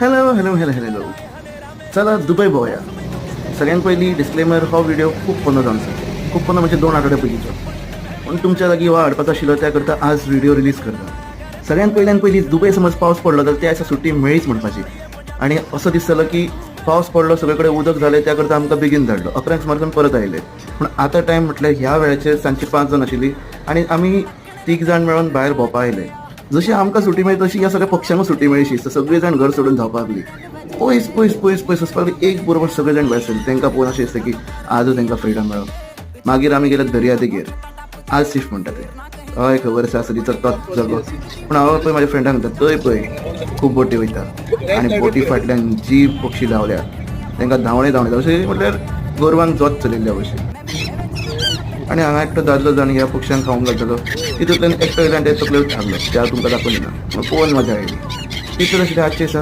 Hello hello hello hello चला दुबय भोवया. सगळ्यात पयलीं डिस्क्लेमर, हो व्हिडिओ खूप पोन्नो जावन खूप पोन्नो म्हणजे 2 आठवड्या पयलींचो, पूण तुमच्या लागीं हो हाडपाचो आशिल्लो त्या करता आज व्हिडिओ रिलीज करता. सगळ्यात पयलीं दुबय समज पावस पडलो तर त्या दिसा सुटी मेळ्ळीच म्हणपाची. आनी असो दिसतालो की पावस पडलो सगळे कडेन उदक जालें त्या करता आमकां बेगीन धाडलो, 11 सुमार परत आयले. पूण आतां टायम म्हटल्यार ह्या वेळाचेर सांजची 5 जावन आशिल्ली आनी आमी 3 जाण मेळून भायर भोंवपा आयले. जशी आमकां सुटी मेळ्ळी तशी ह्या सगळ्या पक्ष्यांक सुटी मेळ्ळी. सगळीं जाण घर सोडून धांवपाक लागलीं. पयस पयस पयस पयस वचपाक लागलीं. एक बरोबर सगळे जाण भायर सरले. तांकां पळोवन अशें दिसता की आजूच तांकां फ्रिडम मेळ्ळो. मागीर आमी गेले दर्या देगेर. आज शिफ्ट म्हणटा ते. हय खबर आसा सदीचो तोच जागो. पूण हांव पळय म्हाज्या फ्रेंडाक म्हणटा थंय पळय खूब बोटी वयता आनी बोटी फाटल्यान जी पक्षी धांवल्या तांकां धांवणे धांवणे अशें म्हटल्यार गोरवांक जोत चलयल्ल्या भशेन. आनी हांगा एकटो दादलो जावन ह्या पक्ष्यांक खावंक घालतलो. तितूंतल्यान एकटो येयलो आनी ते तकलेर ठारलो. ते हांव तुमकां दाखयलें ना. पळोवन मजा आयली. ती तर आशिल्ली आजची आसा